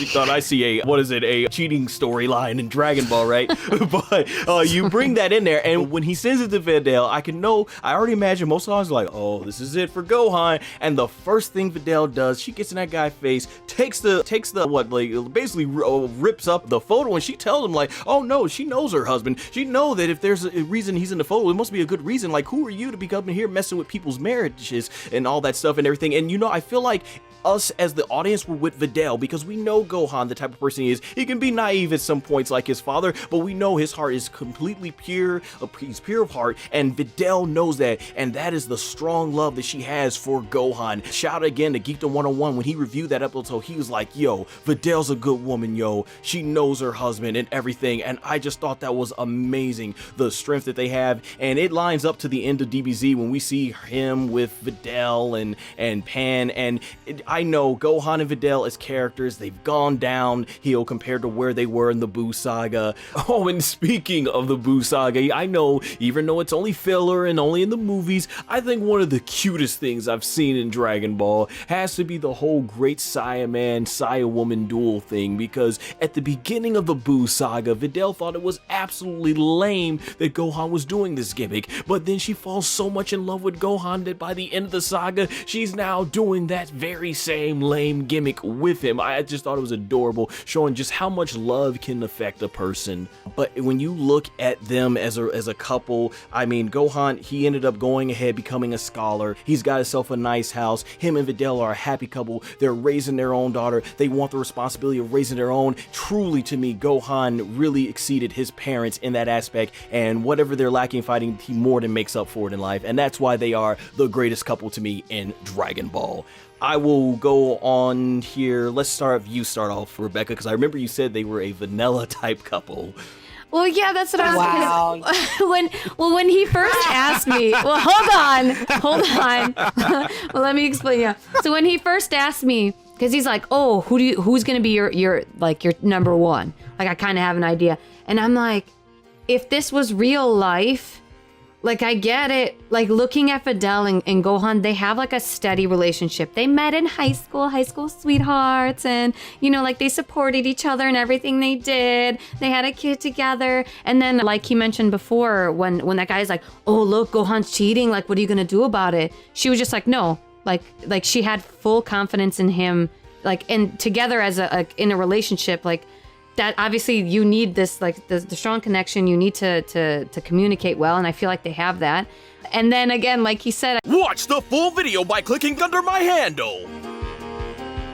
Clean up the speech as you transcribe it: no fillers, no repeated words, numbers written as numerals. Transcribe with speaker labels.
Speaker 1: thought I see a cheating storyline in Dragon Ball, right? But you bring that in there, and when he sends it to Videl, I already imagine most of us are like, oh, this is it for Gohan. And the first thing Videl does, she gets in that guy's face, takes the basically rips up the photo, and she tells him like, oh no, she knows her husband. She know that if there's a reason he's in the photo, it must be a good reason. Like, who are you to be coming here messing with people's marriages and all that stuff and everything? And I feel like us as the audience were with Videl because we know Gohan, the type of person he is. He can be naive at some points like his father, but we know his heart is completely pure. He's pure of heart, and Videl knows that, and that is the strong love that she has for Gohan. Shout out again to Geekdom 101 when he reviewed that episode. He was like, yo, Videl's a good woman, yo. She knows her husband and everything, and I just thought that was amazing, the strength that they have, and it lines up to the end of DBZ when we see him with Videl and Pan, and I know Gohan and Videl as characters, they've gone downhill compared to where they were in the Buu saga. Oh, and speaking of the Buu saga, I know, even though it's only filler and only in the movies, I think one of the cutest things I've seen in Dragon Ball has to be the whole Great Saiyaman, Saiyawoman duel thing, because at the beginning of the Buu saga, Videl thought it was absolutely lame that Gohan was doing this gimmick, but then she falls so much in love with Gohan that by the end of the saga, she's now doing that very same lame gimmick with him. I just thought it was adorable, showing just how much love can affect a person. But when you look at them as a couple, I mean, Gohan, he ended up going ahead, becoming a scholar. He's got himself a nice house. Him and Videl are a happy couple. They're raising their own daughter. They want the responsibility of raising their own. Truly, to me, Gohan really exceeded his parents in that aspect, and whatever they're lacking fighting, he more than makes up for it in life, and that's why they are the greatest couple to me in Dragon Ball. I will go on here. Let's start off, Rebecca, because I remember you said they were a vanilla type couple.
Speaker 2: Well, yeah, that's what I was when he first asked me, well, hold on. Well, let me explain. Yeah. So when he first asked me, because he's like, oh, who's going to be your number one? Like, I kind of have an idea. And I'm like, if this was real life, like, I get it. Like, looking at Videl and Gohan, they have like a steady relationship. They met in high school sweethearts, and like they supported each other in everything they did. They had a kid together, and then like he mentioned before, when that guy's like, oh look, Gohan's cheating. Like, what are you gonna do about it? She was just like, no. Like she had full confidence in him. Like, and together as in a relationship, like. That obviously you need this, like the strong connection. You need to communicate well, and I feel like they have that. And then again, like he said,
Speaker 1: watch the full video by clicking under my handle.